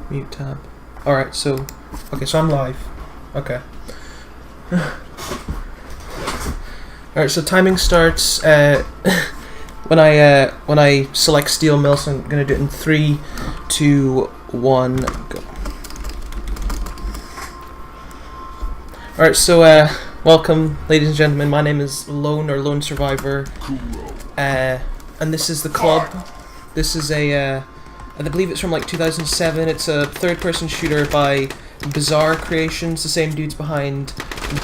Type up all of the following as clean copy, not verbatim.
Mute tab. Alright, so... Okay, so I'm live. Okay. Alright, so timing starts when I select steel mill, so I'm gonna do it in 3, 2, 1, go. Alright, so welcome ladies and gentlemen, my name is Lonnesurvivor. And this is the club. This is a I believe it's from like 2007. It's a third-person shooter by Bizarre Creations, the same dudes behind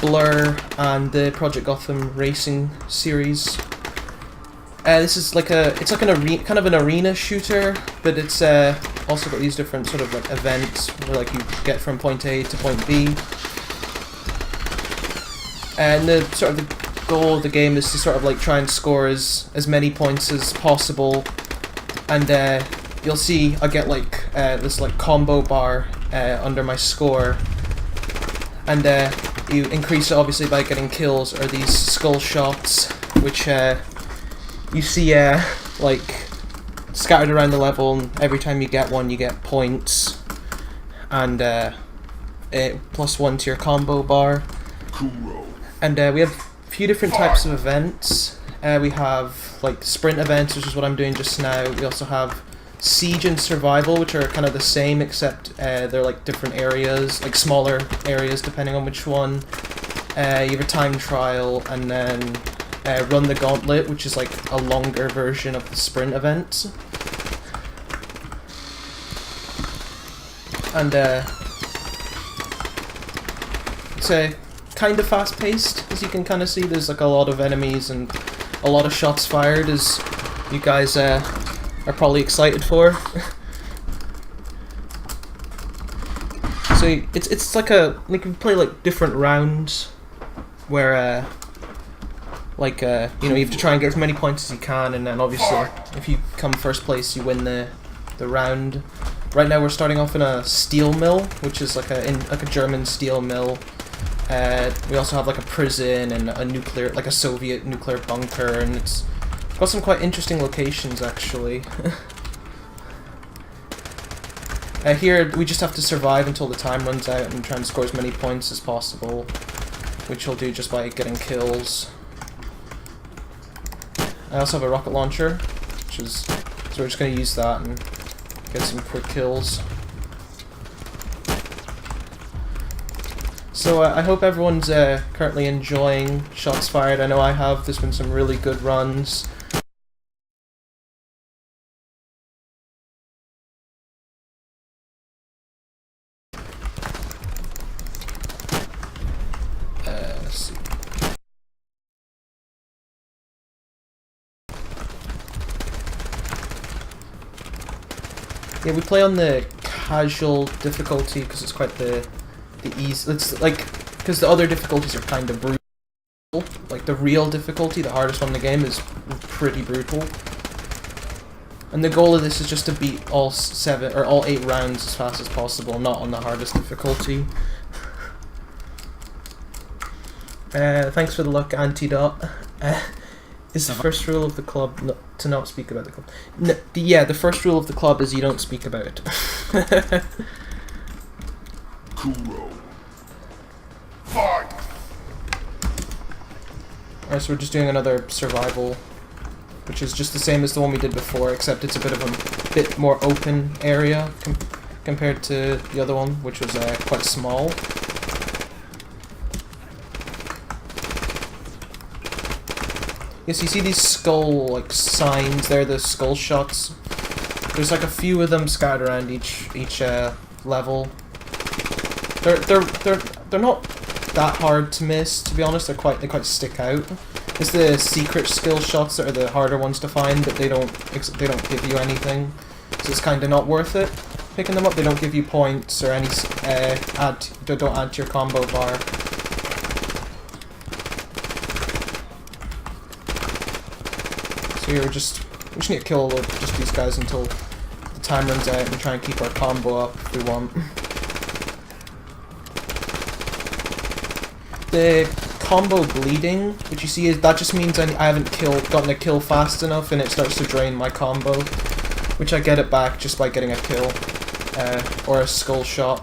Blur and the Project Gotham Racing series. This is like it's like kind of an arena shooter, but it's also got these different sort of like events where like you get from point A to point B. And the sort of the goal of the game is to sort of like try and score as many points as possible, and you'll see I get like this like combo bar under my score, and you increase it obviously by getting kills or these skull shots, which you see like scattered around the level, and every time you get one you get points, and +1 to your combo bar. And we have a few different types of events. We have like sprint events, which is what I'm doing just now. We also have siege and survival, which are kind of the same, except they're like different areas, like smaller areas depending on which one. You have a time trial, and then run the gauntlet, which is like a longer version of the sprint event. And it's a kind of fast-paced, as you can kind of see. There's like a lot of enemies and a lot of shots fired, as you guys are probably excited for. So it's like you can play like different rounds where you know, you have to try and get as many points as you can, and then obviously if you come first place you win the round. Right now we're starting off in a steel mill, which is like a German steel mill. We also have like a prison and a Soviet nuclear bunker, and it's got some quite interesting locations actually. Here we just have to survive until the time runs out and try and score as many points as possible, which we'll do just by getting kills. I also have a rocket launcher, so we're just going to use that and get some quick kills. So I hope everyone's currently enjoying shots fired. I know I have. There's been some really good runs. Let's see. Yeah, we play on the casual difficulty because it's quite the easy. It's like, because the other difficulties are kind of brutal. Like the real difficulty, the hardest one in the game, is pretty brutal. And the goal of this is just to beat all 8 rounds as fast as possible, not on the hardest difficulty. Thanks for the luck, Antidote. Is the first rule of the club to not speak about the club? Yeah, the first rule of the club is you don't speak about it. Alright, so we're just doing another survival, which is just the same as the one we did before, except it's a bit more open area compared to the other one, which was quite small. Yes, you see these skull like signs. They're the skull shots. There's like a few of them scattered around each level. They're not that hard to miss, to be honest. They quite stick out. It's the secret skill shots that are the harder ones to find, but they don't give you anything, so it's kind of not worth it picking them up. They don't give you points or any don't add to your combo bar. So we just need to kill just these guys until the time runs out and try and keep our combo up if we want. The combo bleeding, which you see, that just means I haven't gotten a kill fast enough, and it starts to drain my combo, which I get it back just by getting a kill. or a skull shot.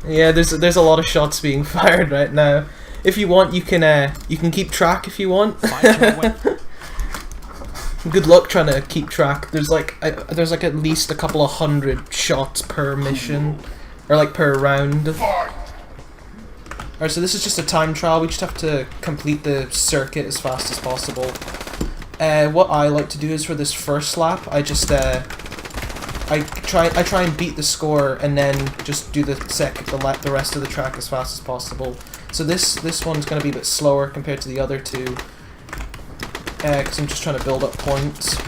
Yeah, there's a lot of shots being fired right now. If you want, you can keep track if you want. Good luck trying to keep track. There's like at least a couple of hundred shots per mission, or like per round. Alright, so this is just a time trial. We just have to complete the circuit as fast as possible. What I like to do is for this first lap, I just I try and beat the score and then just do the rest of the track as fast as possible. So this one's going to be a bit slower compared to the other two, because I'm just trying to build up points.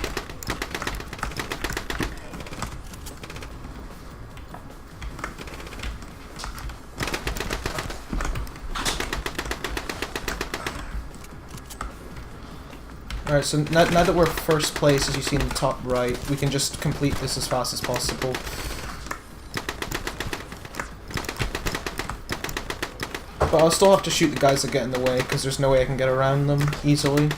Alright, so now that we're first place, as you see in the top right, we can just complete this as fast as possible. But I'll still have to shoot the guys that get in the way, because there's no way I can get around them easily.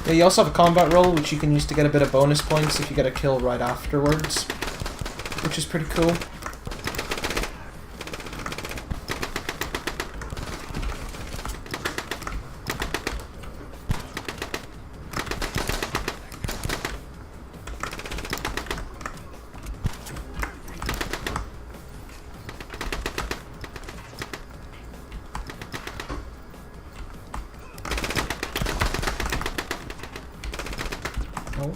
Yeah, you also have a combat roll, which you can use to get a bit of bonus points if you get a kill right afterwards, which is pretty cool. Oh,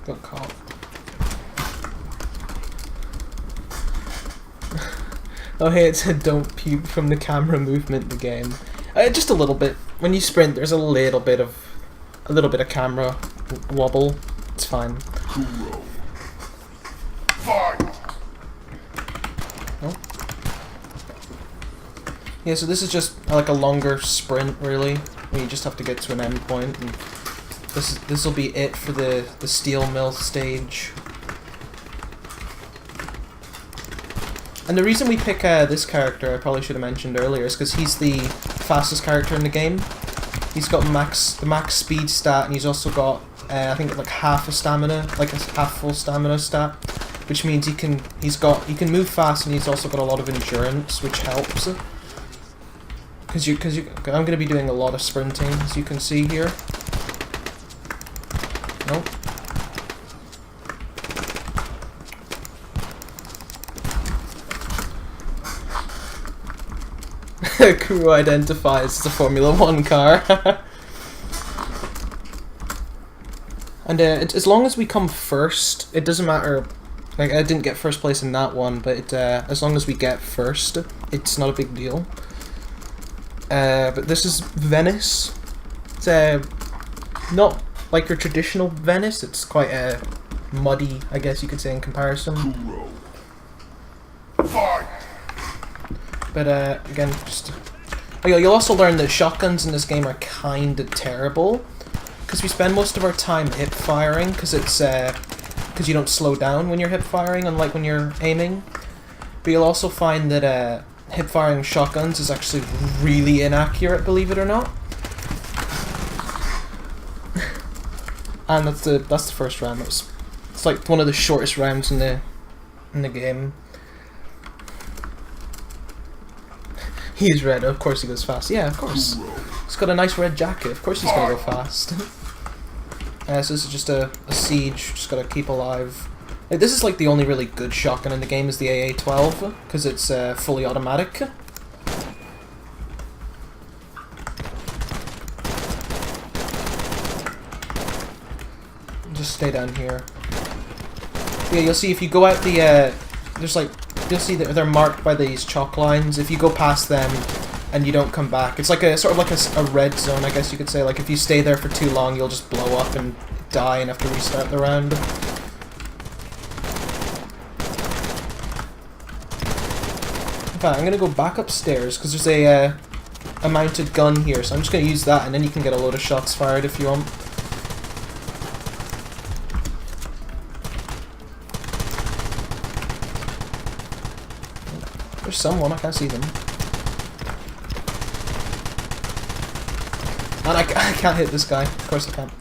got caught. Oh hey, it said don't puke from the camera movement in the game. Just a little bit. When you sprint, there's a little bit of camera wobble. It's fine. Oh. Yeah, so this is just like a longer sprint, really, where you just have to get to an end point. And this will be it for the steel mill stage. And the reason we pick this character, I probably should have mentioned earlier, is because he's the fastest character in the game. He's got the max speed stat, and he's also got I think like half a stamina, like a half full stamina stat, which means he can move fast, and he's also got a lot of endurance, which helps. Because I'm going to be doing a lot of sprinting, as you can see here. Nope. Crew identifies as a Formula 1 car. And as long as we come first, it doesn't matter. Like, I didn't get first place in that one, but as long as we get first, it's not a big deal. But this is Venice. It's not like your traditional Venice. It's quite muddy, I guess you could say, in comparison. But again, just you'll also learn that shotguns in this game are kinda terrible, because we spend most of our time hip firing, because you don't slow down when you're hip firing, unlike when you're aiming. But you'll also find that hip firing shotguns is actually really inaccurate, believe it or not. And that's the first round. It's like one of the shortest rounds in the game. He's red. Of course he goes fast. Yeah, of course. He's got a nice red jacket. Of course he's gonna go fast. So this is just a siege. Just gotta keep alive. This is like the only really good shotgun in the game is the AA-12, because it's fully automatic. Just stay down here. Yeah, you'll see if you go out the you'll see that they're marked by these chalk lines. If you go past them, and you don't come back. It's like a sort of like a red zone, I guess you could say. Like if you stay there for too long, you'll just blow up and die and have to restart the round. In fact, I'm gonna go back upstairs because there's a mounted gun here, so I'm just gonna use that, and then you can get a load of shots fired if you want. There's someone, I can't see them. And I can't hit this guy. Of course I can't.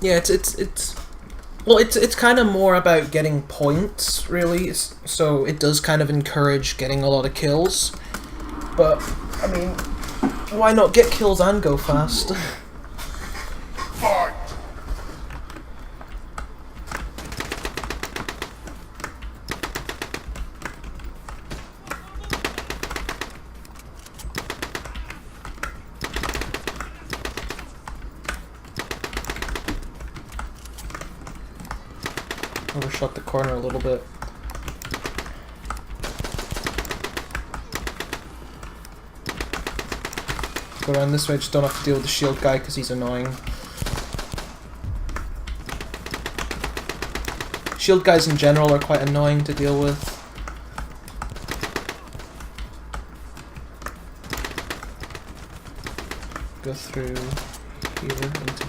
Yeah, it's kind of more about getting points, really. So it does kind of encourage getting a lot of kills. But, I mean, why not get kills and go fast? Overshot the corner a little bit. Go around this way, just don't have to deal with the shield guy because he's annoying. Shield guys in general are quite annoying to deal with. Go through here into...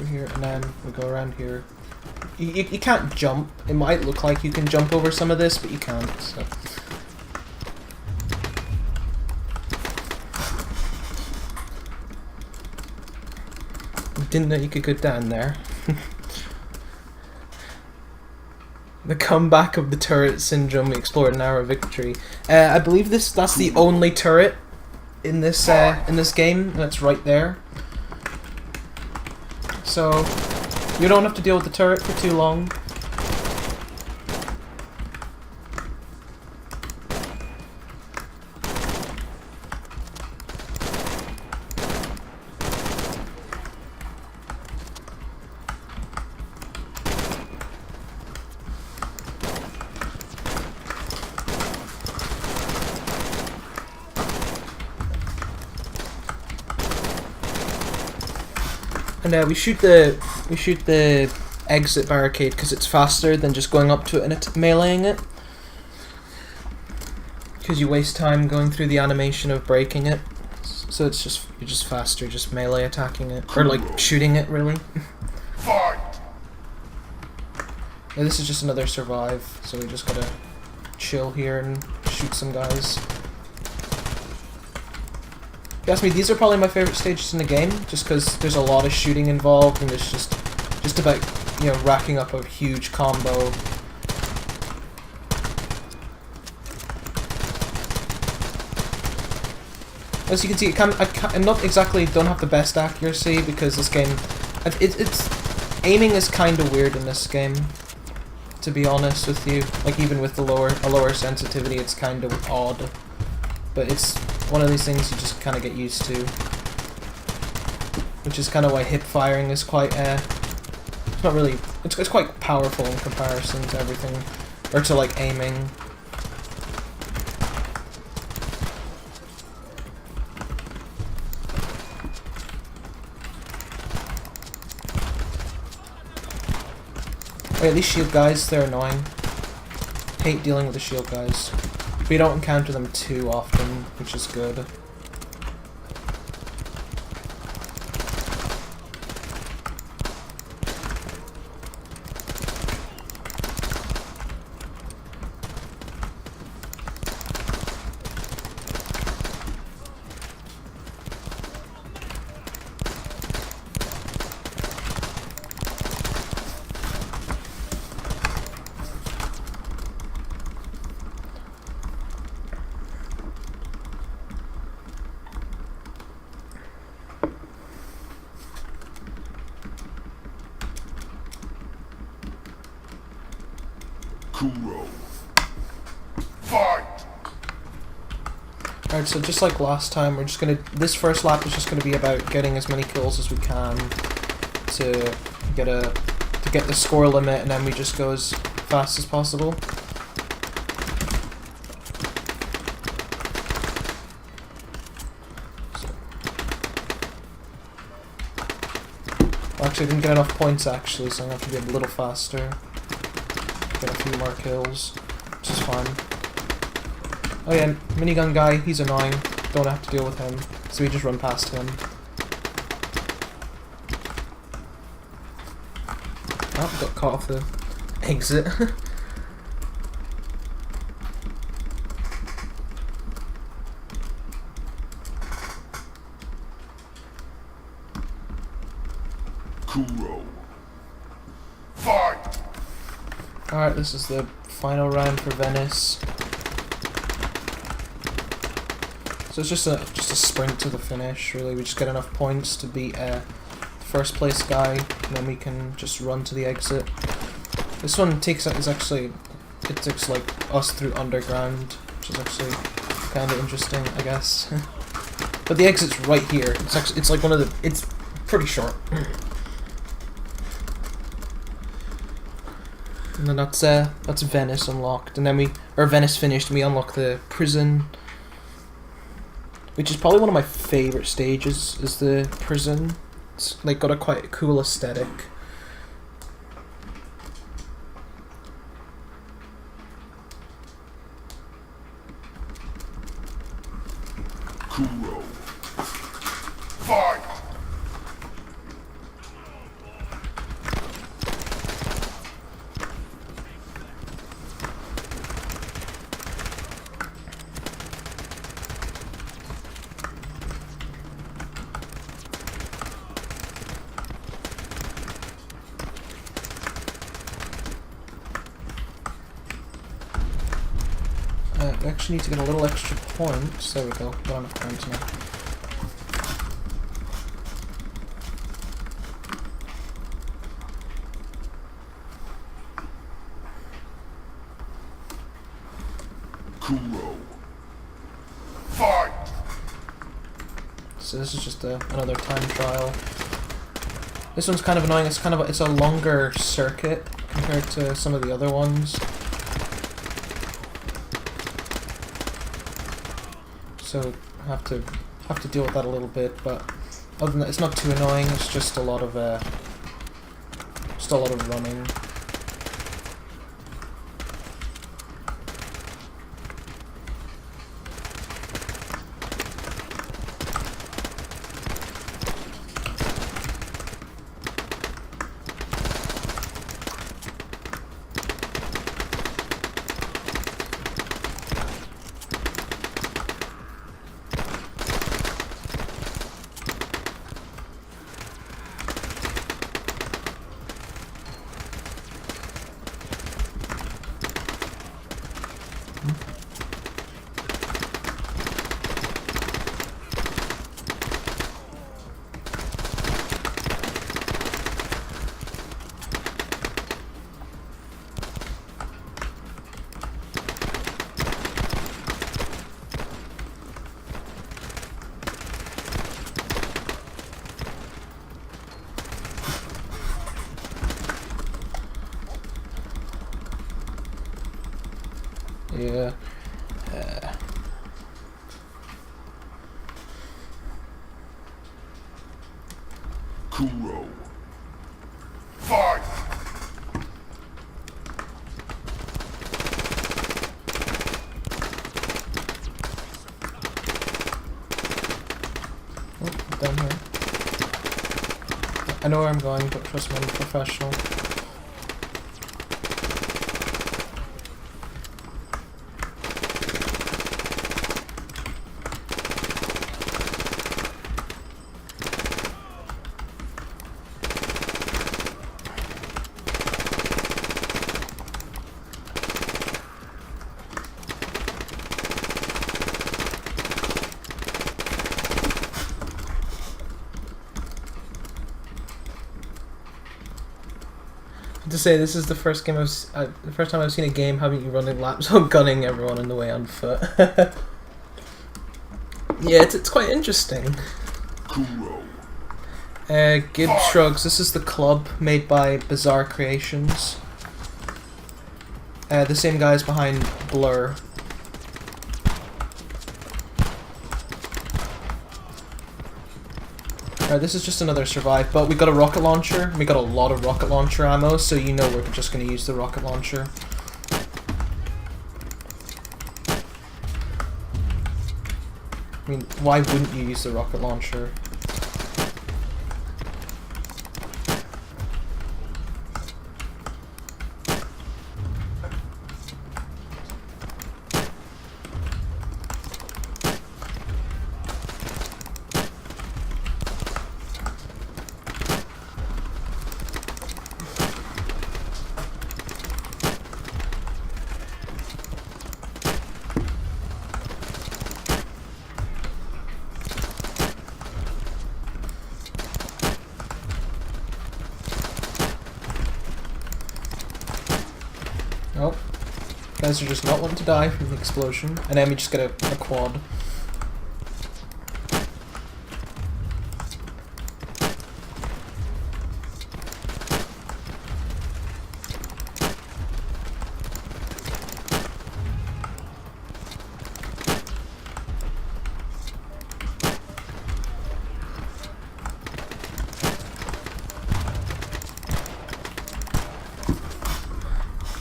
here, and then we go around here. You can't jump. It might look like you can jump over some of this, but you can't. So. Didn't know you could go down there. The comeback of the turret syndrome. We explored an hour of victory. I believe that's the only turret in this game. That's right there. So, you don't have to deal with the turret for too long. And we shoot the exit barricade because it's faster than just going up to it and meleeing it. Because you waste time going through the animation of breaking it, so you're just faster, just melee attacking it or like shooting it really. Yeah, this is just another survive, so we just gotta chill here and shoot some guys. If you ask me, these are probably my favorite stages in the game, just because there's a lot of shooting involved, and it's just about, you know, racking up a huge combo. As you can see, I'm not exactly don't have the best accuracy because this game, it's aiming is kind of weird in this game. To be honest with you, like even with a lower sensitivity, it's kind of odd. But it's one of these things you just kind of get used to, which is kind of why hip firing is quite it's not really, it's quite powerful in comparison to everything, or to like aiming. Oh yeah, these shield guys, they're annoying. Hate dealing with the shield guys. We don't encounter them too often, which is good. Alright, so just like last time, we're just gonna... This first lap is just gonna be about getting as many kills as we can to get the score limit, and then we just go as fast as possible. Well, actually, I didn't get enough points actually, so I'm gonna have to be a little faster. Get a few more kills, which is fine. Oh yeah, minigun guy, he's annoying. Don't have to deal with him, so we just run past him. Oh, got caught off the exit. Alright, this is the final round for Venice. So it's just a sprint to the finish, really. We just get enough points to beat the first place guy, and then we can just run to the exit. This one it takes like us through underground, which is actually kind of interesting, I guess. But the exit's right here. It's like one of the... It's pretty short. And then that's Venice unlocked, and then Venice finished, and we unlock the prison, which is probably one of my favorite stages. Is the prison? It's like got a quite cool aesthetic. We actually need to get a little extra points. There we go. Got enough points now. So this is just another time trial. This one's kind of annoying. It's a longer circuit compared to some of the other ones. So have to deal with that a little bit, but other than that, it's not too annoying. It's just a lot of running. Yeah. Kuro. Fight! Oh, down here. I know where I'm going, but trust me, I'm a professional. to say this is the first game the first time I've seen a game having you running laps or gunning everyone on the way on foot. Yeah, it's quite interesting. Kuro. Gib Shrugs. This is the club made by Bizarre Creations. The same guys behind Blur. This is just another survive, but we got a rocket launcher. We got a lot of rocket launcher ammo, so you know we're just going to use the rocket launcher. I mean, why wouldn't you use the rocket launcher? Oh, guys are just not wanting to die from the explosion, and then we just get a quad.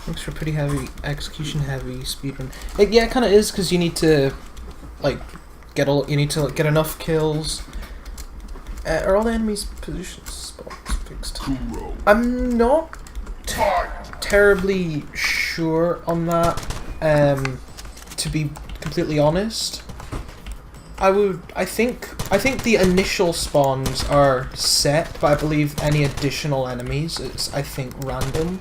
Thanks for pretty heavy execution, heavy speedrun. Yeah, it kind of is because you need to like get enough kills. Are all the enemies' position spots fixed? Kuro. I'm not terribly sure on that. To be completely honest, I think the initial spawns are set, but I believe any additional enemies is random.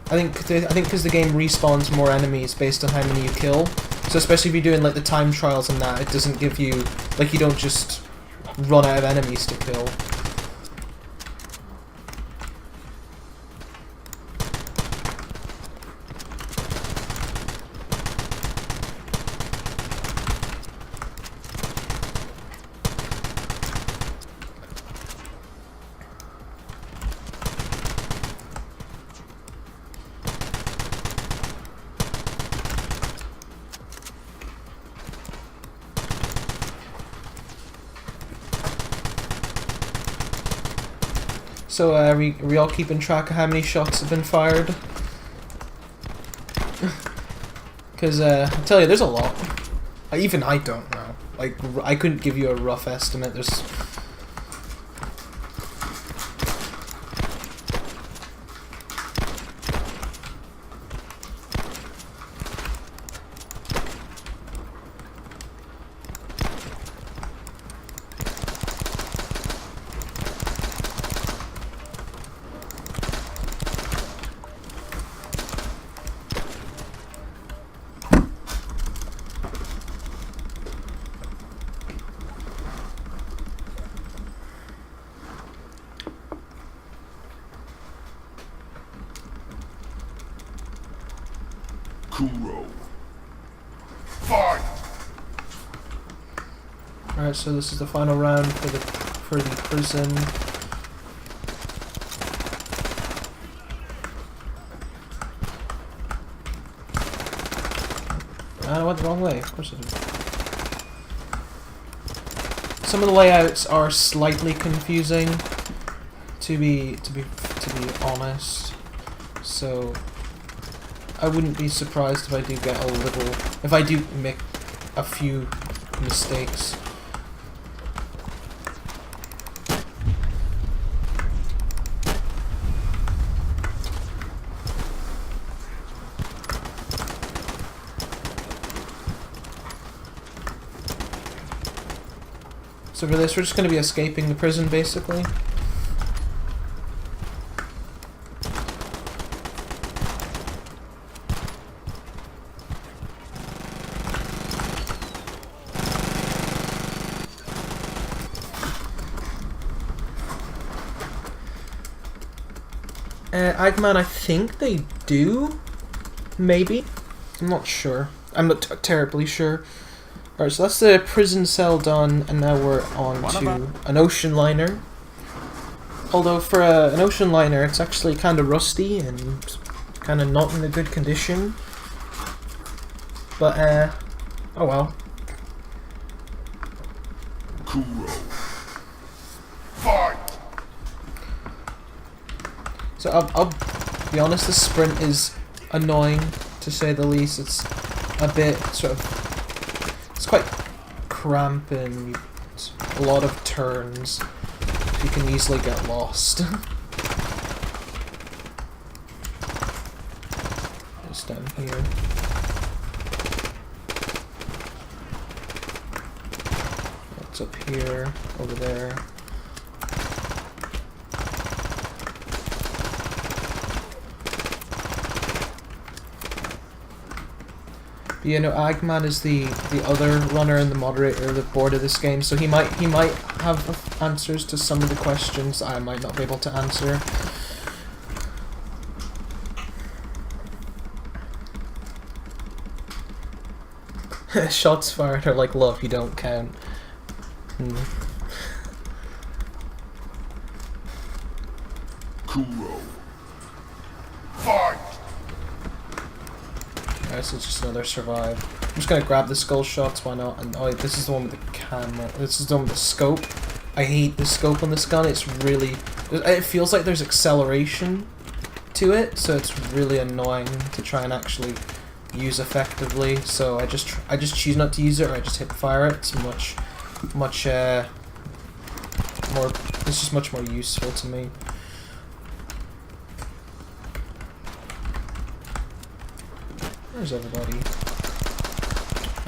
I think because the game respawns more enemies based on how many you kill. So especially if you're doing like the time trials and that, it doesn't give you like you don't just run out of enemies to kill. So, are we all keeping track of how many shots have been fired? Because, I'll tell you, there's a lot. Even I don't know. Like, I couldn't give you a rough estimate. There's... Kuro. Fight! Alright, so this is the final round for the prison. I went the wrong way, of course I did. Some of the layouts are slightly confusing, to be honest. So I wouldn't be surprised if I do make a few mistakes. So for this, we're just going to be escaping the prison, basically. Eggman, I think they do. Maybe. I'm not sure. I'm not terribly sure. Alright, so that's the prison cell done, and now we're on to an ocean liner. Although for an ocean liner, it's actually kind of rusty and kind of not in a good condition. But, oh well. Kuro. Fight! So I'll be honest, the sprint is annoying, to say the least. It's a bit sort of... It's quite cramping. It's a lot of turns. You can easily get lost. Just down here. What's up here? Over there. But, you know, Eggman is the other runner and the moderator of the board of this game, so he might have answers to some of the questions I might not be able to answer. Shots fired are like love, you don't count. Kuro. Fight! Alright, so it's just another survive. I'm just gonna grab the skull shots, why not? And oh, this is the one with the camera. This is the one with the scope. I hate the scope on this gun. It's really... It feels like there's acceleration to it, so it's really annoying to try and actually use effectively. So I just choose not to use it, or I just hip fire it. It's much more... It's just much more useful to me. Where's everybody?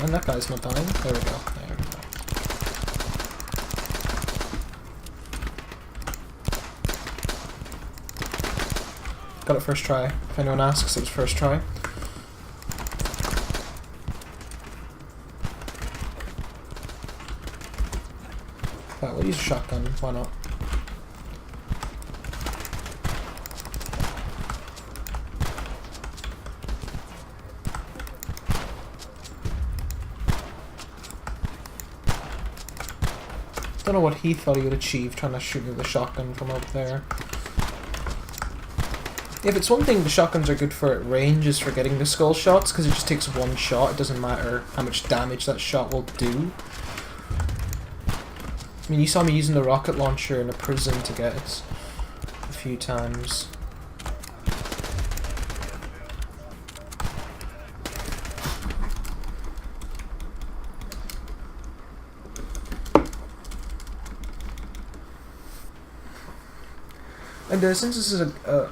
And that guy's not dying. There we go. There we go. Got it first try. If anyone asks, it was first try. Right, we'll use a shotgun. Why not? Don't know what he thought he would achieve trying to shoot with the shotgun from up there. If it's one thing the shotguns are good for at range is for getting the skull shots, because it just takes one shot. It doesn't matter how much damage that shot will do. I mean, you saw me using the rocket launcher in a prison to get it a few times. And since this is a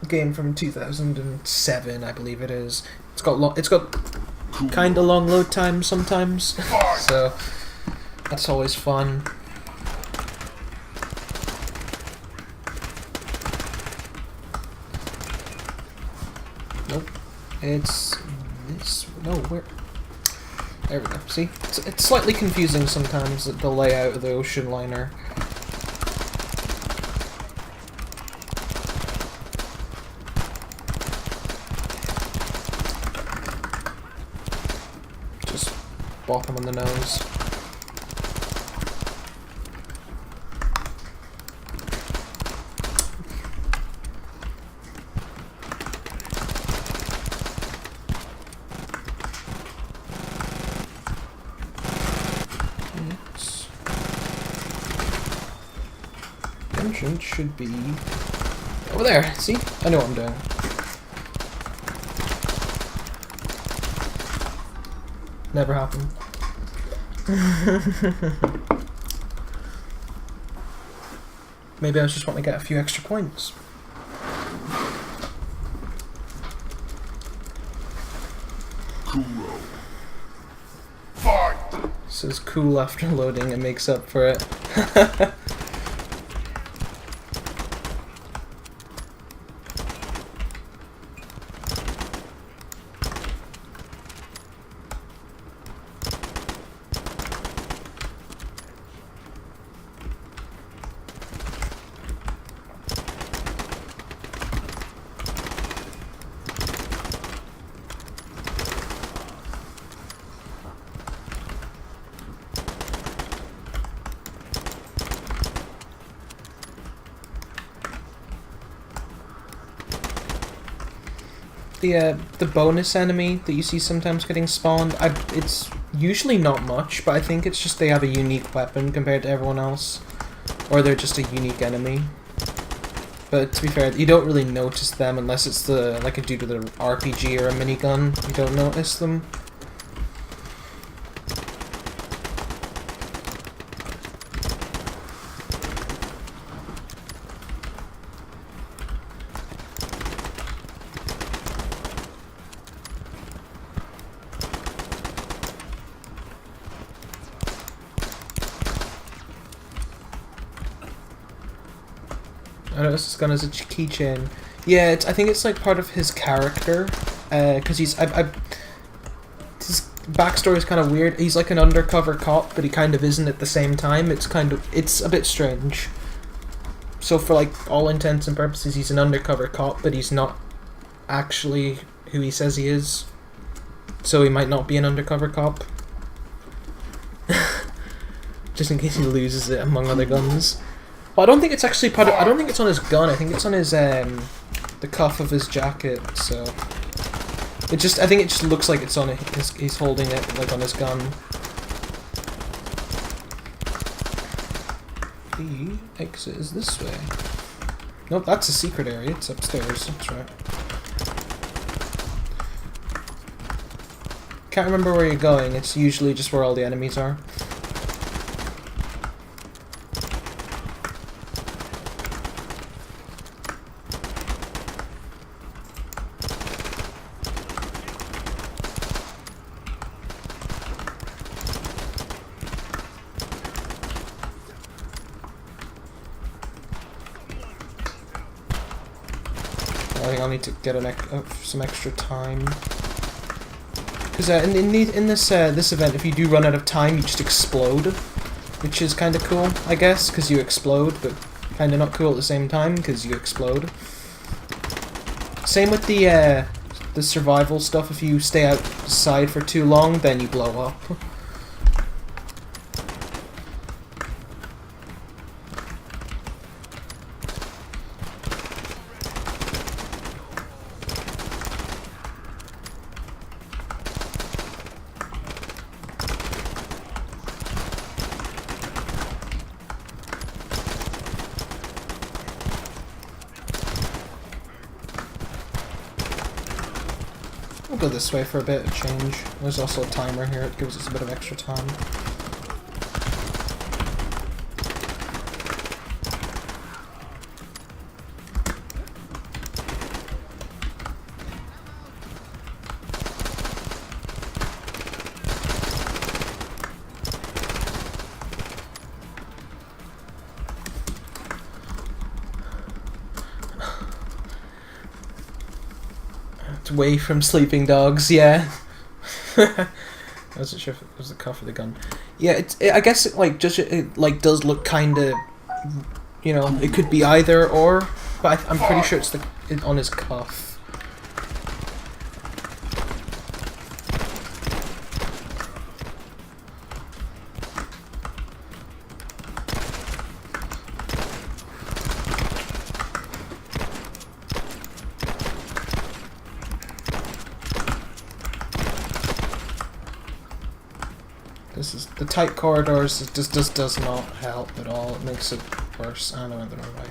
game from 2007, I believe it is, it's got kind of long load times sometimes, so that's always fun. Nope, it's this. No, where? There we go. See, it's slightly confusing sometimes, the layout of the ocean liner. Bop him on the nose. The entrance should be over there. See? I know what I'm doing. Never happened. Maybe I was just wanting to get a few extra points. Kuro. Fight! Says cool after loading and makes up for it. the bonus enemy that you see sometimes getting spawned. It's usually not much, but I think it's just they have a unique weapon compared to everyone else, or they're just a unique enemy. But to be fair, you don't really notice them unless it's like a dude with an RPG or a minigun. You don't notice them. I noticed this gun as a keychain. Yeah, I think it's like part of his character, because his backstory is kind of weird. He's like an undercover cop, but he kind of isn't at the same time. It's a bit strange. So for like all intents and purposes, he's an undercover cop, but he's not actually who he says he is. So he might not be an undercover cop. Just in case he loses it among other guns. Well, I don't think it's actually part of, I don't think it's on his gun. I think it's on his the cuff of his jacket. So I think it just looks like it's on it. He's holding it like on his gun. The exit is this way. Nope, that's a secret area. It's upstairs. That's right. Can't remember where you're going. It's usually just where all the enemies are. I think I'll need to get some extra time. Because in this event, if you do run out of time, you just explode, which is kind of cool, I guess, because you explode, but kind of not cool at the same time because you explode. Same with the survival stuff. If you stay outside for too long, then you blow up. We'll go this way for a bit of change. There's also a timer here, it gives us a bit of extra time. Away from sleeping dogs, yeah. I wasn't sure if it was the cuff of the gun. Yeah, I guess it does look kind of, you know, it could be either or, but I'm pretty sure it's on his cuff. The tight corridors just does not help at all. It makes it worse. I don't know whether I'm right.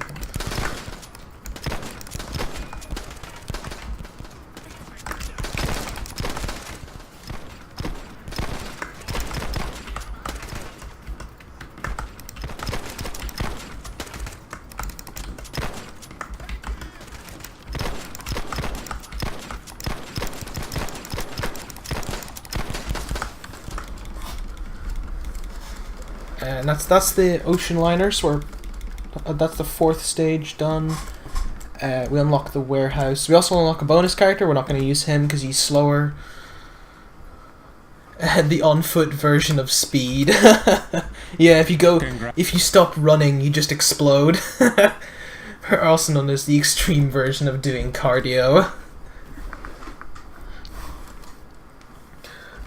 And that's the ocean liners. That's the 4th stage done. We unlock the warehouse. We also unlock a bonus character. We're not going to use him because he's slower. The on-foot version of speed. Yeah, if you stop running, you just explode. Also known as the extreme version of doing cardio.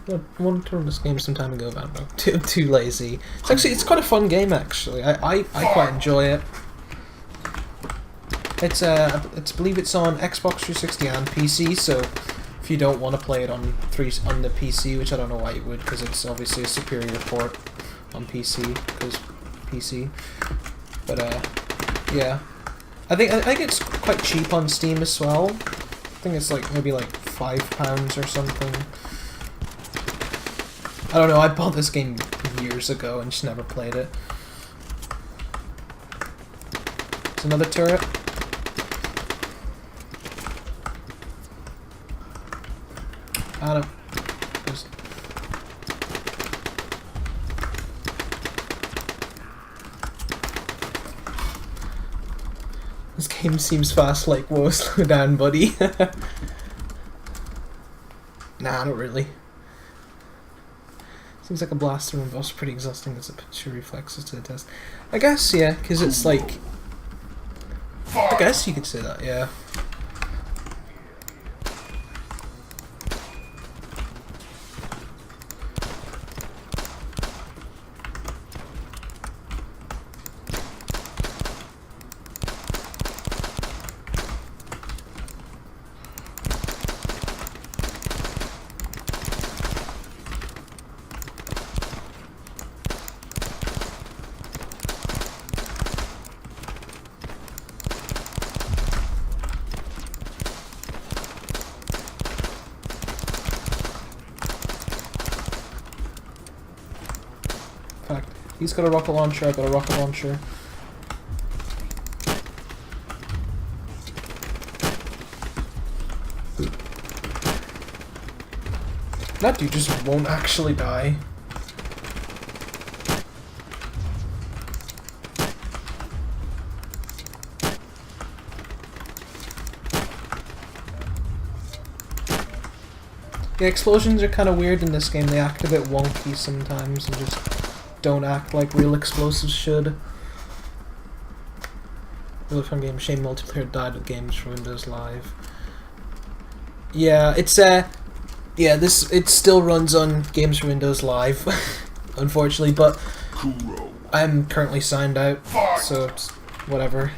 I wanted to run this game some time ago, but I don't know. Too lazy. It's quite a fun game actually. I quite enjoy it. I believe it's on Xbox 360 and PC. So if you don't want to play it on the PC, which I don't know why you would, because it's obviously a superior port on PC, because PC. But yeah, I think it's quite cheap on Steam as well. I think it's like maybe like £5 or something. I don't know. I bought this game years ago and just never played it. It's another turret. I don't know. This game seems fast, like, whoa, slow down, buddy. Nah, not really. Seems like a blaster and boss pretty exhausting as it puts your reflexes to the test. I guess, yeah, because it's like... I guess you could say that, yeah. He's got a rocket launcher, I've got a rocket launcher. That dude just won't actually die. The explosions are kind of weird in this game. They act a bit wonky sometimes and just don't act like real explosives should. Really fun game. Shame multiplayer died with games for Windows Live. Yeah, it's yeah, it still runs on Games for Windows Live, unfortunately, but I'm currently signed out, so it's whatever.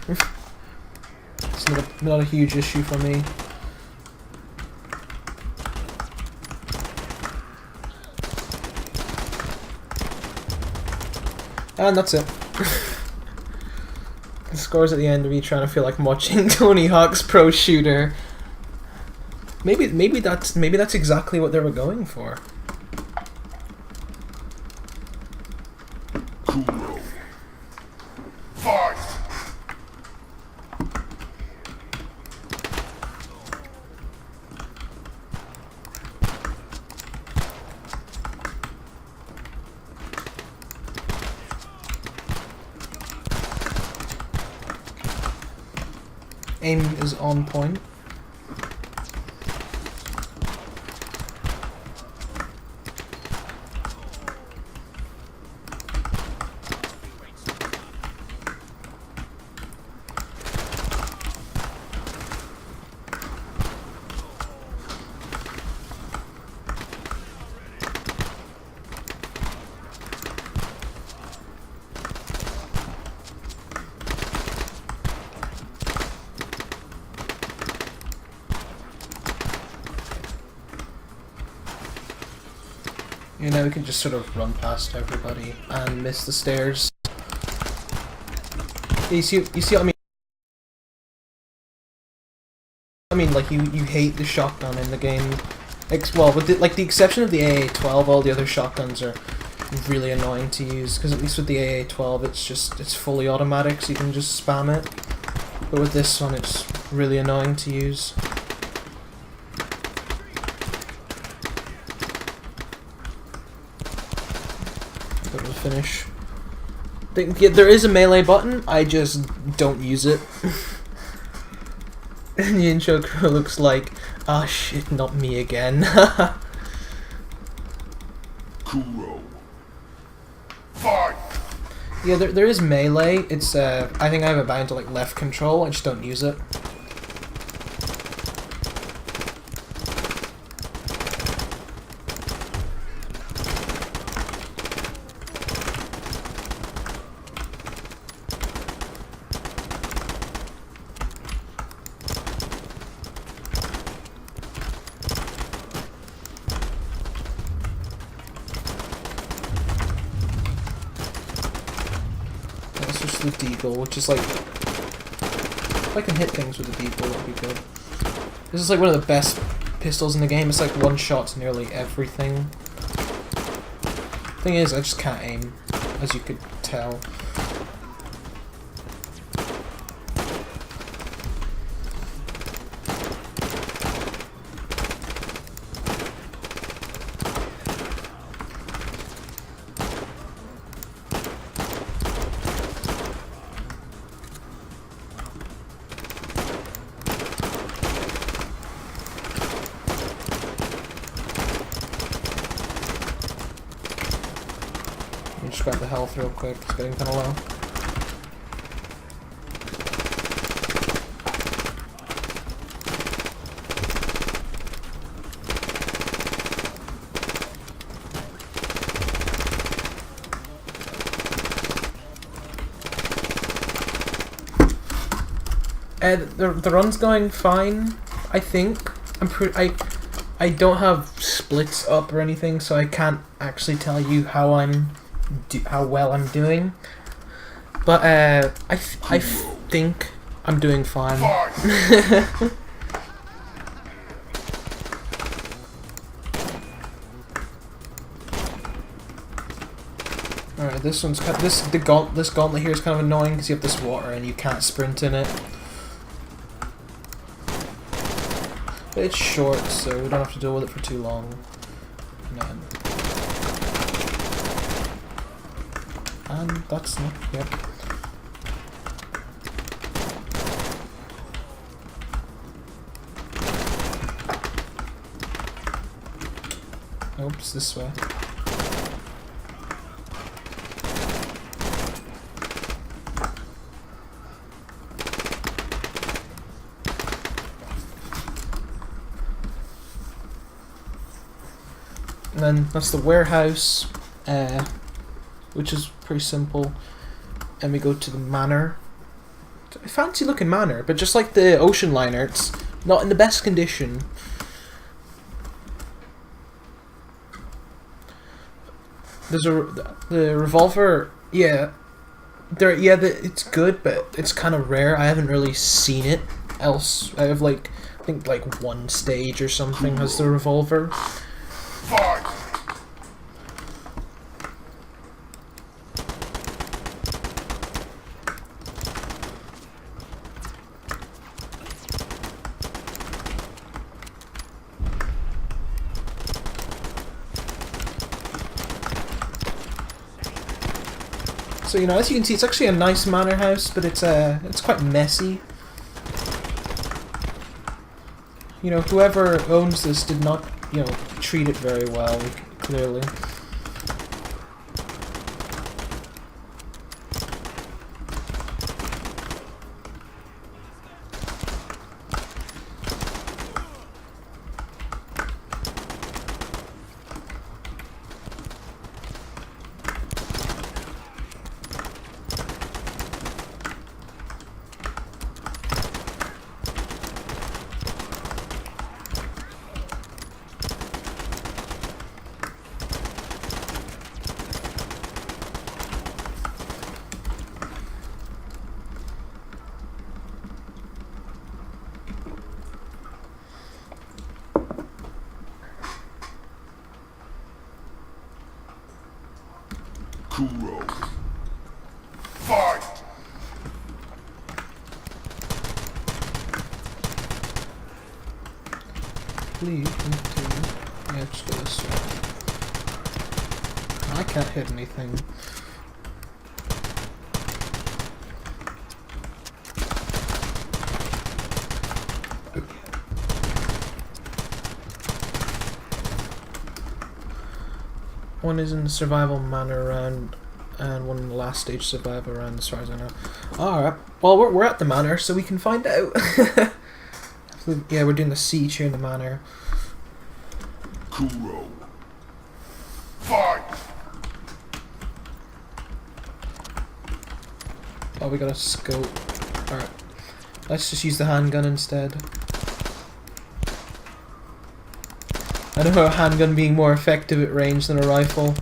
It's not a huge issue for me. And that's it. The scores at the end of me trying to feel like I'm watching Tony Hawk's Pro Shooter. Maybe that's exactly what they were going for. Aim is on point. You know, we can just sort of run past everybody and miss the stairs. You see what I mean? I mean, like, you hate the shotgun in the game. Well, with the exception of the AA-12, all the other shotguns are really annoying to use, because at least with the AA-12 it's fully automatic, so you can just spam it. But with this one, it's really annoying to use. Finish. Yeah, there is a melee button, I just don't use it. And the intro crew looks like, ah shit, not me again. Yeah, there is melee. It's I think I have it bound to like left control, I just don't use it. with Deagle, which is like, if I can hit things with a Deagle, that'd be good. This is like one of the best pistols in the game. It's like one shots nearly everything. Thing is, I just can't aim, as you could tell. Just grab the health real quick, it's getting kind of low. The run's going fine, I think. I don't have splits up or anything, so I can't actually tell you how well I'm doing. But I think I'm doing fine. Alright, this gauntlet here is kind of annoying because you have this water and you can't sprint in it. But it's short, so we don't have to deal with it for too long. And that's not, yep. Oops, this way. And then that's the warehouse, which is pretty simple. And we go to the manor. It's a fancy looking manor, but just like the ocean liner, it's not in the best condition. There's the revolver, yeah. It's good, but it's kind of rare. I haven't really seen it else. I have I think one stage or something has the revolver. So, you know, as you can see, it's actually a nice manor house, but it's quite messy. You know, whoever owns this did not, you know, treat it very well, clearly. Kuro. Fight! Leave into... Yeah, just go this way. I can't hit anything. One is in the survival manor round, and one in the last stage survival round, as far as I know. Alright, well, we're at the manor, so we can find out. Yeah, we're doing the siege here in the manor. Kuro. Fight! Oh, we got a scope. Alright, let's just use the handgun instead. I know a handgun being more effective at range than a rifle.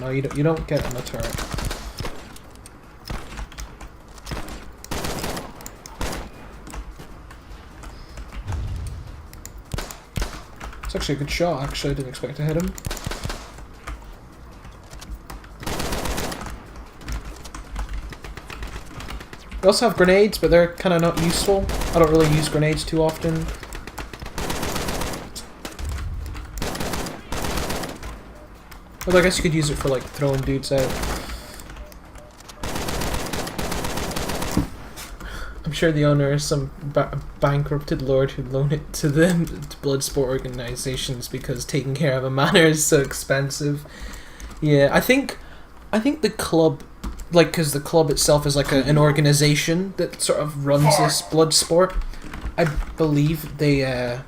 No, you don't get on the turret. It's actually a good shot, actually. I didn't expect to hit him. We also have grenades, but they're kind of not useful. I don't really use grenades too often. Although I guess you could use it for like throwing dudes out. I'm sure the owner is some bankrupted lord who'd loan it to them to blood sport organizations because taking care of a manor is so expensive. Yeah, I think the club, like, because the club itself is like an organization that sort of runs this blood sport. I believe they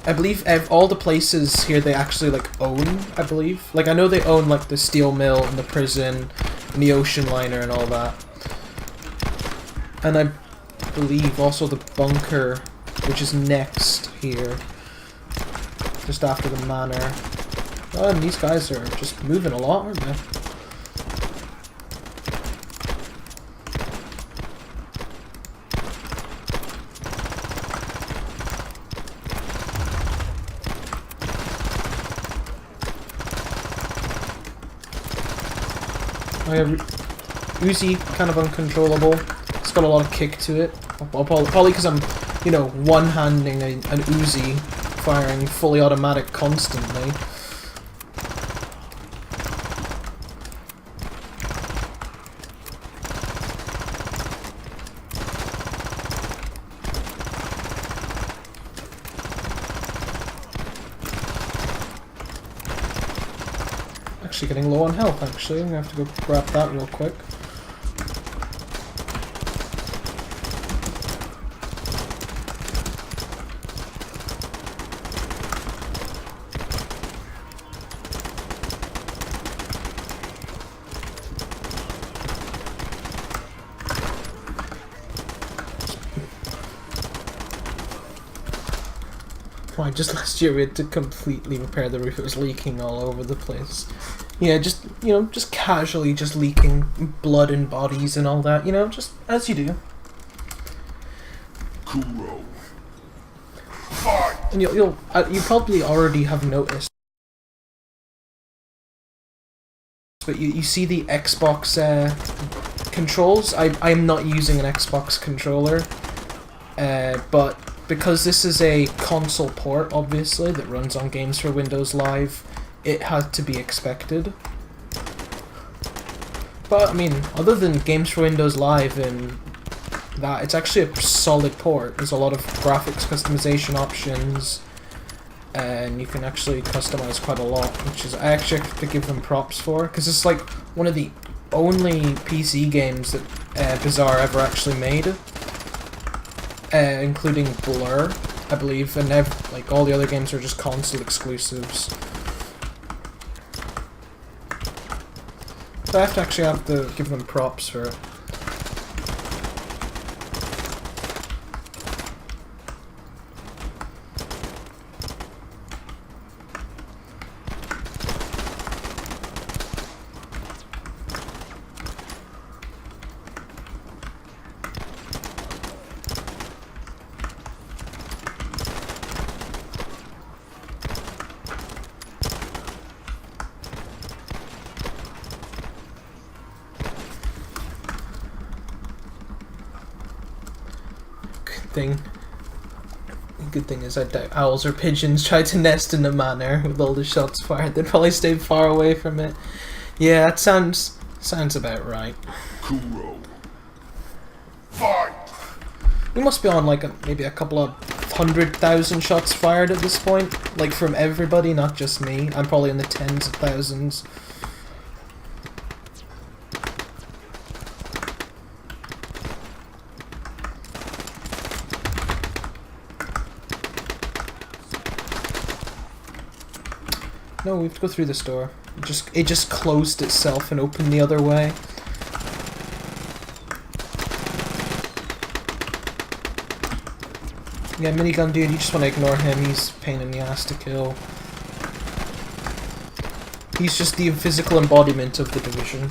I believe all the places here they actually like own, I believe. Like I know they own like the steel mill and the prison and the ocean liner and all that. And I believe also the bunker, which is next here. Just after the manor. Oh, and these guys are just moving a lot, aren't they? Oh yeah, Uzi, kind of uncontrollable. It's got a lot of kick to it. Probably because I'm, you know, one-handing an Uzi, firing fully automatic constantly. Actually getting low on health, actually. I'm gonna have to go grab that real quick. Why, just last year we had to completely repair the roof. It was leaking all over the place. Yeah, just, you know, just casually just leaking blood and bodies and all that, you know, just as you do. Kuro. Fight! And you probably already have noticed, but you see the Xbox controls. I'm not using an Xbox controller, but because this is a console port, obviously, that runs on Games for Windows Live, it had to be expected. But, I mean, other than Games for Windows Live and that, it's actually a solid port. There's a lot of graphics customization options, and you can actually customize quite a lot, which is, I actually have to give them props for, because it's like one of the only PC games that Bizarre ever actually made, including Blur, I believe, and like all the other games are just console exclusives. So I actually have to give them props for it. Good thing is I doubt owls or pigeons tried to nest in the manor with all the shots fired. They'd probably stay far away from it. Yeah, that sounds about right. Kuro. Fight! We must be on like maybe a couple of 100,000 shots fired at this point, like from everybody, not just me. I'm probably in the tens of thousands. No, we have to go through this door. It just closed itself and opened the other way. Yeah, minigun dude, you just want to ignore him. He's a pain in the ass to kill. He's just the physical embodiment of the Division.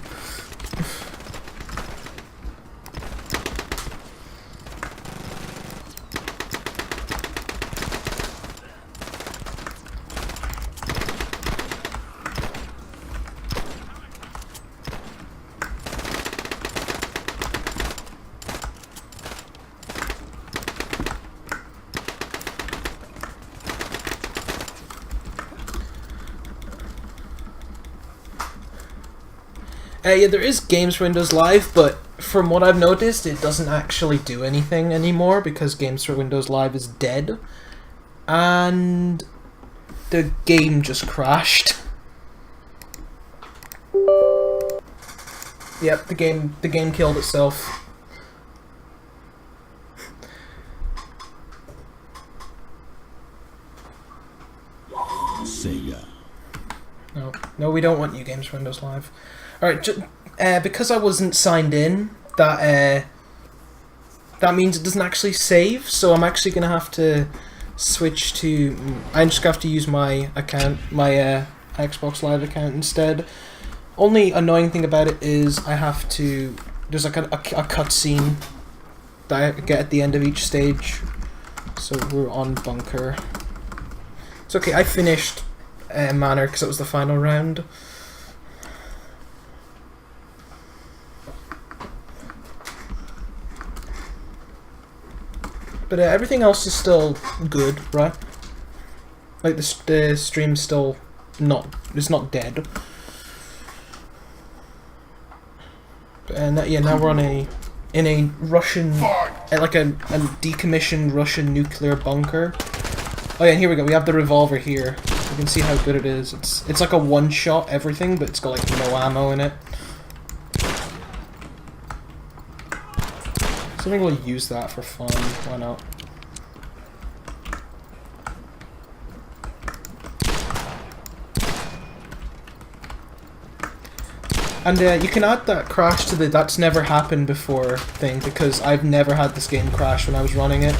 Yeah, there is Games for Windows Live, but from what I've noticed, it doesn't actually do anything anymore because Games for Windows Live is dead. And the game just crashed. Yep, the game killed itself. Sega. No, we don't want you Games for Windows Live. Alright, because I wasn't signed in, that means it doesn't actually save, so I'm actually going to have to switch to... I'm just going to have to use my account, my Xbox Live account instead. Only annoying thing about it is I have to... There's like a cutscene that I get at the end of each stage. So we're on Bunker. It's okay, I finished Manor because it was the final round. But everything else is still good, right? Like the stream's still it's not dead. And yeah, now we're on in a Russian, like a decommissioned Russian nuclear bunker. Oh yeah, and here we go. We have the revolver here. You can see how good it is. It's like a one-shot everything, but it's got like no ammo in it. So I think we'll use that for fun. Why not? And you can add that crash to the "that's never happened before" thing, because I've never had this game crash when I was running it.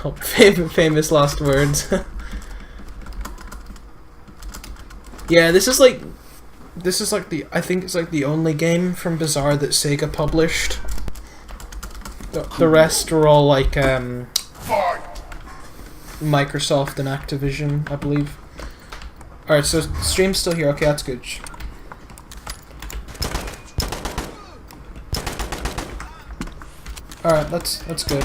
Oh, famous last words. Yeah, this is like I think it's like the only game from Bizarre that Sega published. The rest were all like Microsoft and Activision, I believe. Alright, so stream's still here. Okay, that's good. Alright, that's good.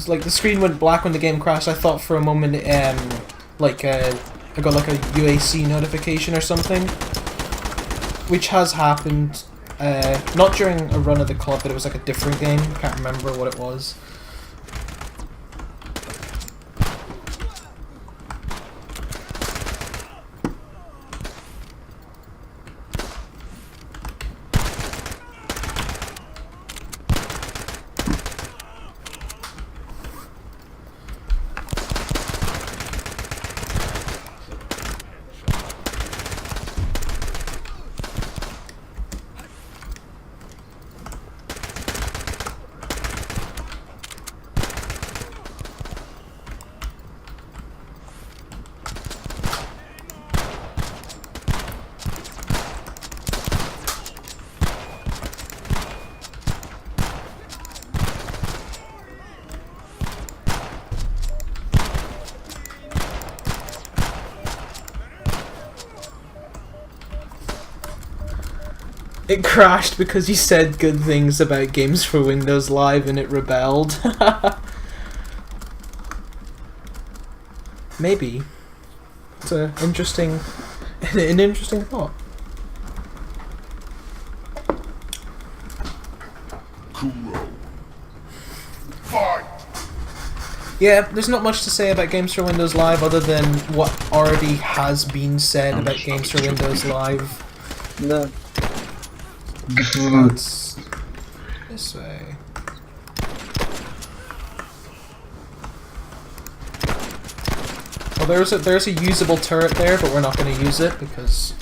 Like the screen went black when the game crashed. I thought for a moment, like I got like a UAC notification or something, which has happened. Not during a run of the club, but it was like a different game. Can't remember what it was. It crashed because you said good things about Games for Windows Live and it rebelled. Maybe. It's an interesting thought. Kuro. Fight! Yeah, there's not much to say about Games for Windows Live other than what already has been said about Games for Windows Live. No. That's this way. Well, there's a usable turret there, but we're not going to use it because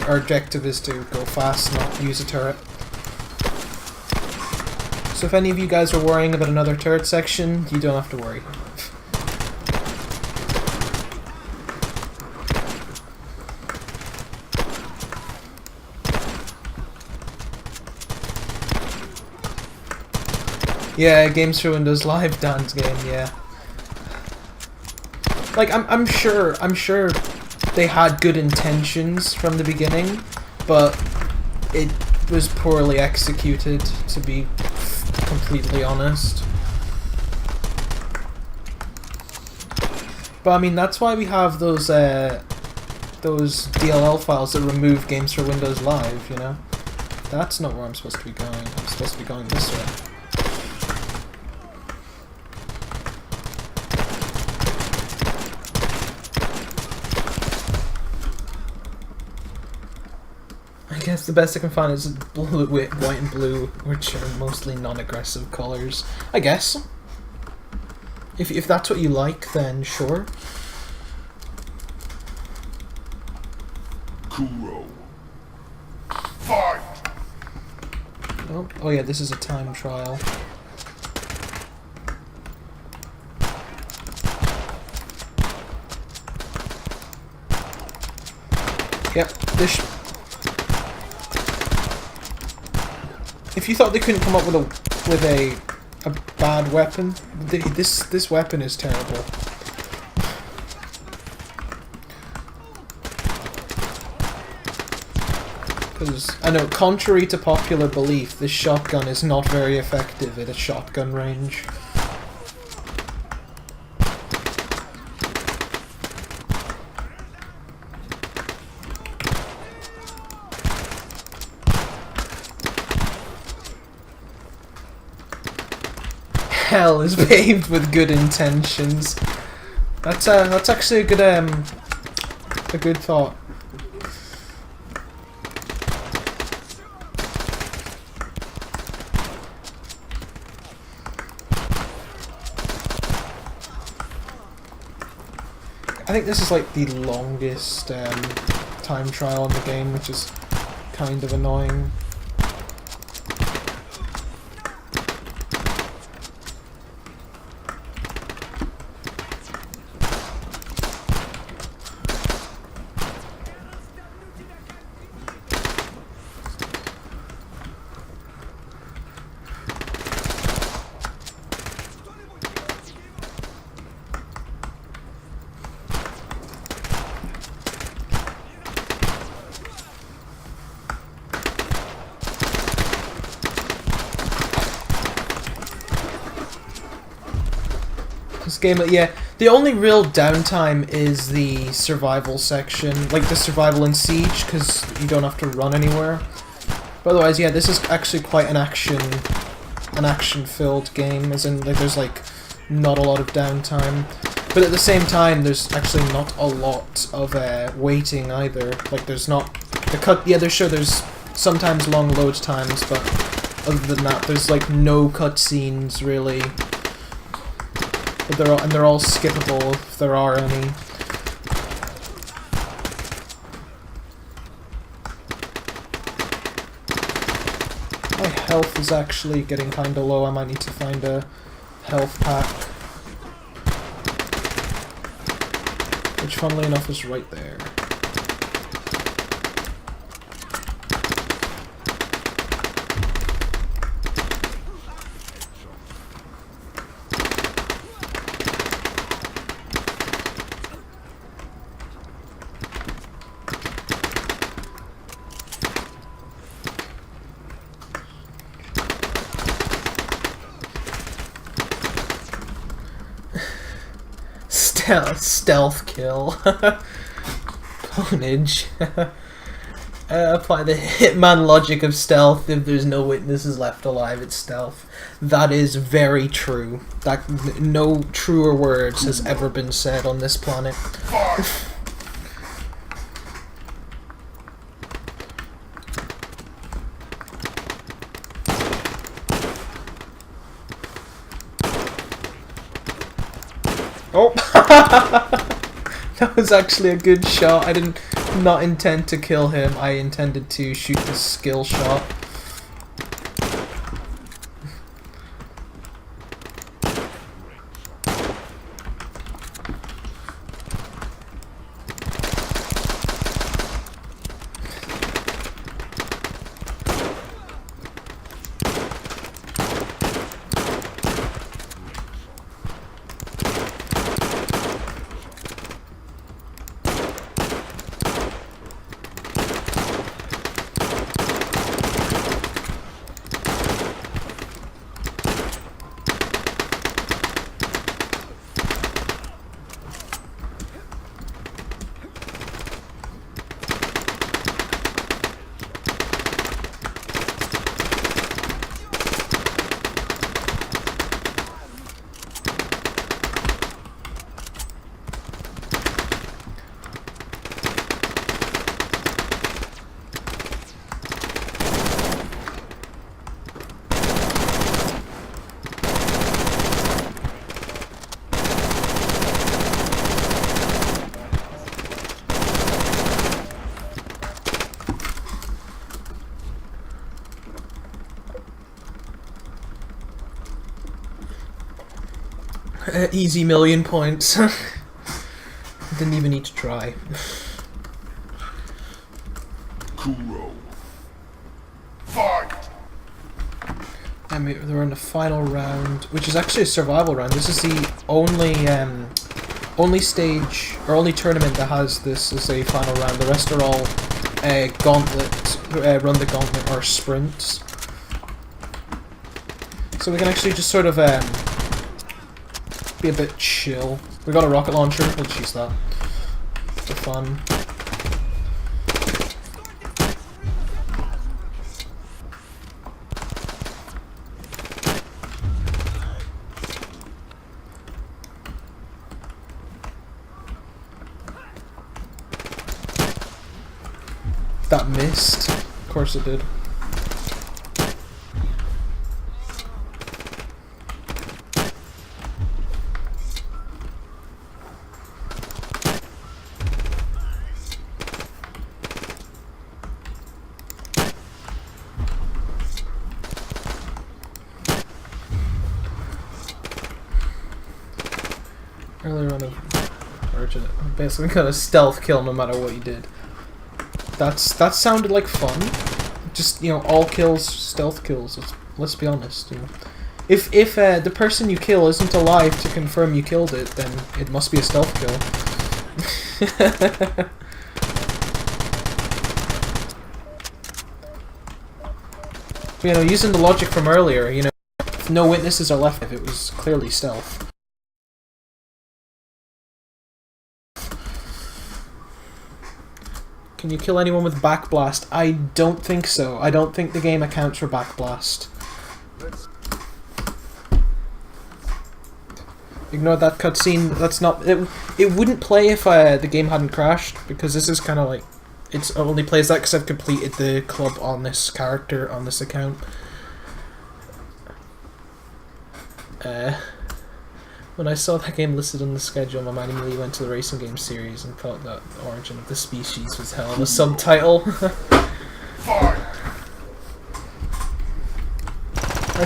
our objective is to go fast, not use a turret. So if any of you guys are worrying about another turret section, you don't have to worry. Yeah, Games for Windows Live Dan's game, yeah. Like I'm sure they had good intentions from the beginning, but it was poorly executed, to be completely honest. But I mean, that's why we have those DLL files that remove Games for Windows Live, you know? That's not where I'm supposed to be going. I'm supposed to be going this way. I guess the best I can find is blue, white and blue, which are mostly non-aggressive colors. I guess. If that's what you like, then sure. Kuro. Fight! Oh yeah, this is a time trial. Yep, this. If you thought they couldn't come up with a bad weapon, this weapon is terrible. Because I know, contrary to popular belief, this shotgun is not very effective at a shotgun range. Hell is paved with good intentions. That's actually a good thought. I think this is like the longest time trial in the game, which is kind of annoying. This game, yeah, the only real downtime is the survival section, like the survival in Siege, because you don't have to run anywhere. But otherwise, yeah, this is actually quite an action-filled game, as in, like, there's like not a lot of downtime. But at the same time, there's actually not a lot of waiting either. Like, there's not there's sometimes long load times, but other than that, there's like no cutscenes really. But they're all skippable if there are any. My health is actually getting kinda low. I might need to find a health pack. Which, funnily enough, is right there. Stealth kill. Pwnage. Apply the Hitman logic of stealth. If there's no witnesses left alive, it's stealth. That is very true. That no truer words has ever been said on this planet. Oh! That was actually a good shot. I didn't not intend to kill him. I intended to shoot the skill shot. Easy 1,000,000 points. Didn't even need to try. Kuro. Fight! And we're in the final round, which is actually a survival round. This is the only stage or only tournament that has this as a final round. The rest are all gauntlet, run the gauntlet or sprints. So we can actually just sort of be a bit chill. We got a rocket launcher. We'll just use that for fun. That missed. Of course it did. Early run of Origin. Basically got a stealth kill no matter what you did. That sounded like fun. Just, you know, all kills, stealth kills. Let's be honest, you know. If the person you kill isn't alive to confirm you killed it, then it must be a stealth kill. You know, using the logic from earlier, you know, if no witnesses are left, if it was clearly stealth. Can you kill anyone with backblast? I don't think so. I don't think the game accounts for backblast. Ignore that cutscene. That's not. It wouldn't play if the game hadn't crashed, because this is kind of like, it only plays that because I've completed the club on this character on this account. When I saw that game listed on the schedule, my mind immediately went to the racing game series and thought that Origin of the Species was hell of a subtitle. Alright,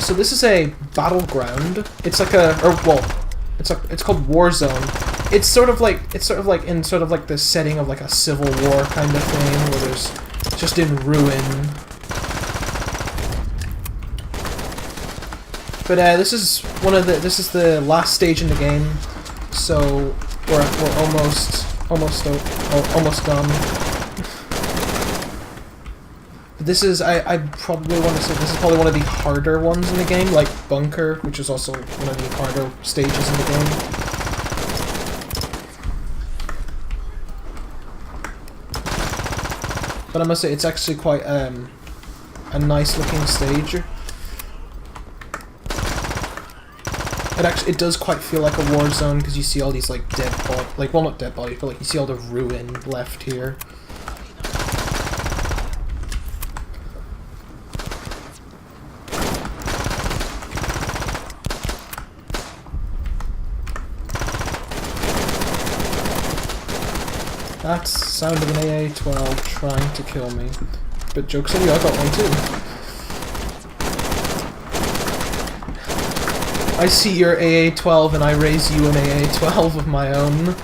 so this is a battleground. It's like it's called Warzone. It's sort of like in the setting of like a civil war kind of thing, where there's just in ruin. But this is the last stage in the game, so we're almost done. This is I probably want to say this is probably one of the harder ones in the game, like Bunker, which is also one of the harder stages in the game. But I must say it's actually quite a nice looking stage. It does quite feel like a war zone, because you see all these like dead bodies, like, well, not dead bodies, but like you see all the ruin left here. That's sound of an AA-12 trying to kill me. But joke's on you, I got one too. I see your AA-12 and I raise you an AA-12 of my own.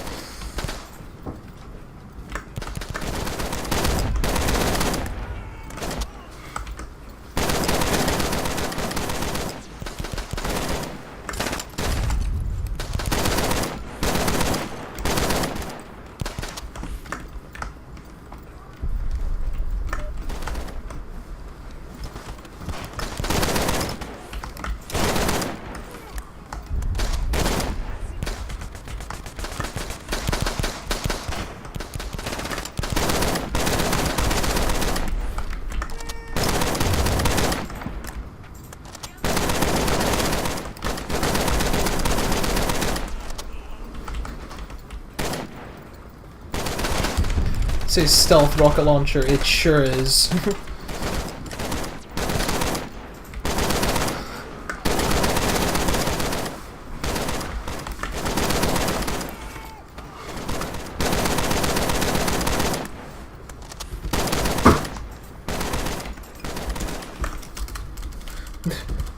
It says stealth rocket launcher, it sure is.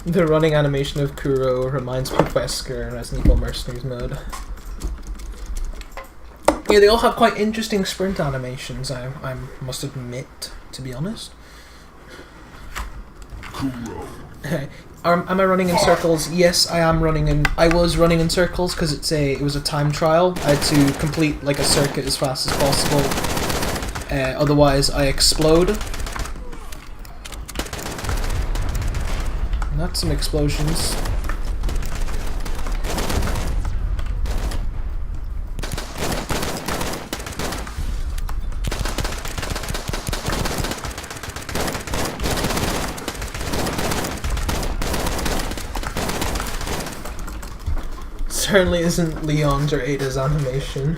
The running animation of Kuro reminds me of Wesker in Resident Evil Mercenaries mode. Yeah, they all have quite interesting sprint animations, I must admit, to be honest. Kuro. Am I running in circles? Yes, I am running in... I was running in circles because it was a time trial. I had to complete like a circuit as fast as possible. Otherwise, I explode. And that's some explosions. Certainly isn't Leon's or Ada's animation.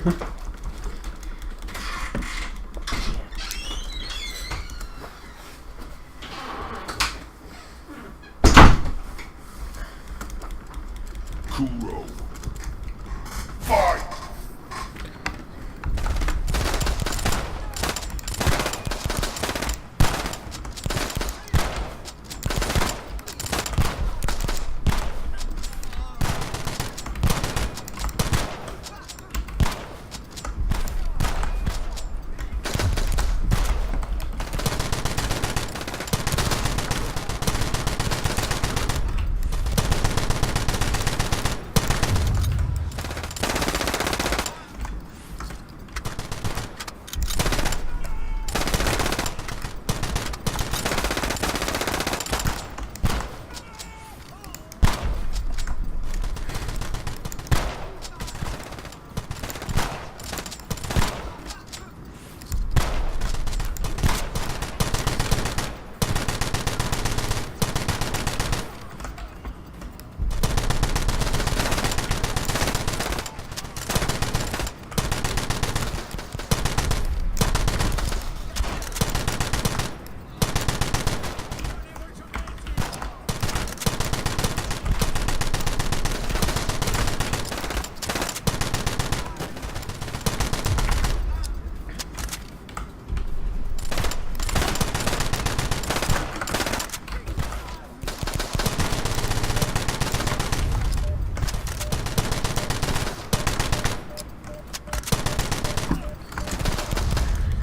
Kuro. Fight!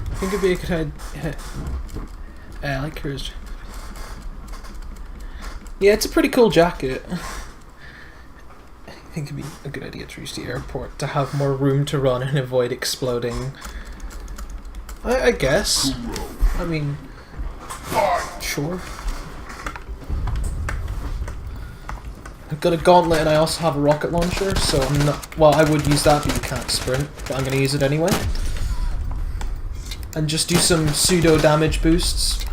I think it'd be a good idea. I like hers. Yeah, it's a pretty cool jacket. I think it'd be a good idea to reach the airport to have more room to run and avoid exploding. I guess. I mean, sure. I've got a gauntlet and I also have a rocket launcher, so I'm not... Well, I would use that, but you can't sprint. But I'm going to use it anyway. And just do some pseudo damage boosts.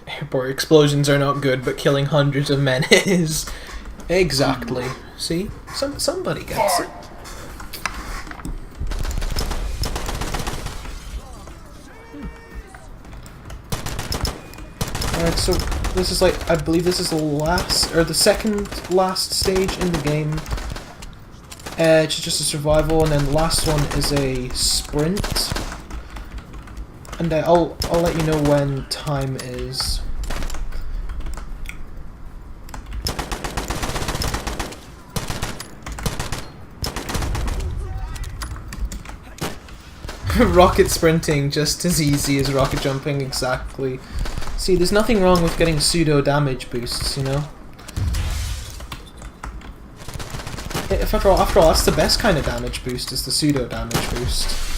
Airport explosions are not good, but killing hundreds of men is. Exactly. See? Somebody gets it. Alright, so this is like, I believe this is the last, or the second last stage in the game. It's just a survival, and then the last one is a sprint. And I'll let you know when time is. Rocket sprinting, just as easy as rocket jumping, exactly. See, there's nothing wrong with getting pseudo damage boosts, you know? After all, that's the best kind of damage boost, is the pseudo damage boost.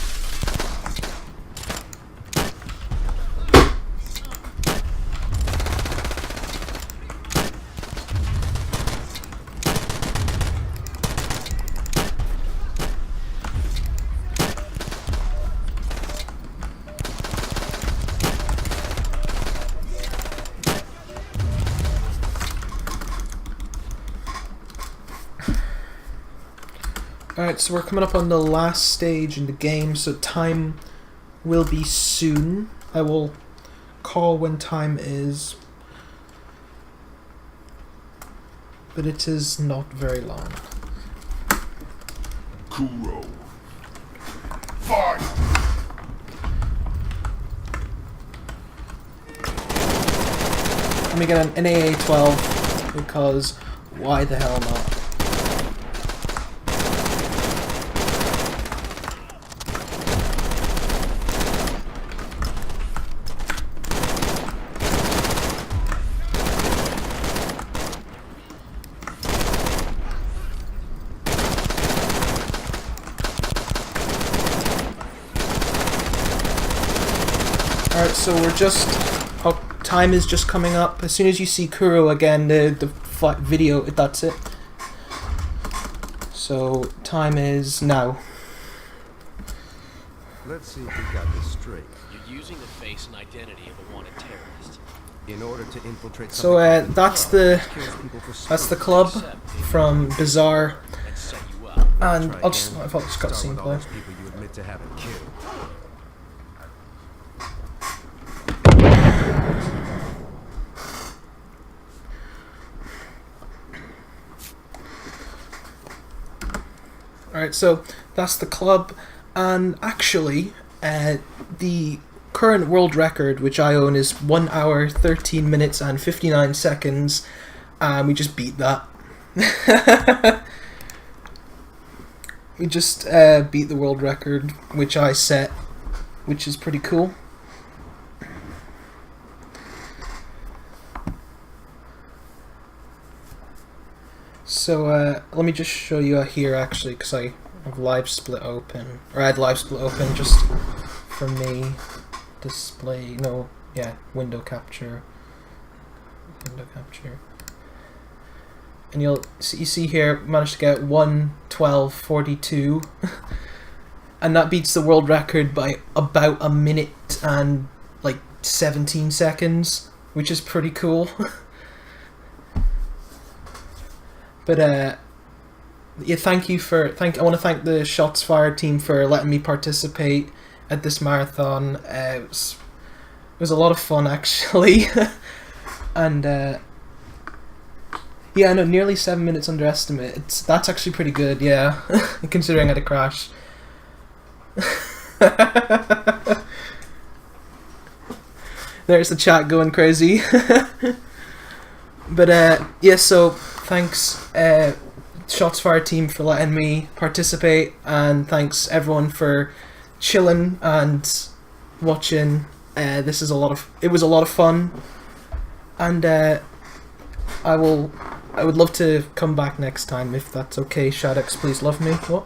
Alright, so we're coming up on the last stage in the game, so time will be soon. I will call when time is, but it is not very long. Kuro. Fight! Let me get an AA-12, because why the hell not? Alright, so we're just... Oh, time is just coming up. As soon as you see Kuro again, the video, that's it. So, time is now. Let's see if we got this straight. You're using the face and identity of a wanted terrorist. In order to infiltrate So, that's the club from Bizarre. And set you up. And I'll just cut the scene play. People you admit to having killed. Alright, so that's the club, and actually, the current world record, which I own, is 1 hour, 13 minutes, and 59 seconds, and we just beat that. We just beat the world record, which I set, which is pretty cool. So let me just show you here actually, because I have live split open, or I had live split open just for me. Display, no, yeah, window capture, and you see here, managed to get 1:12:42, and that beats the world record by about a minute and like 17 seconds, which is pretty cool. But yeah, I want to thank the Shots Fired team for letting me participate at this marathon. It was a lot of fun actually, and yeah, no, nearly 7 minutes under estimate. That's actually pretty good, yeah, considering I had a crash. There's the chat going crazy. But yeah, so thanks Shots Fired team for letting me participate, and thanks everyone for chilling and watching. It was a lot of fun, and I would love to come back next time if that's okay. Shadox, please love me. What?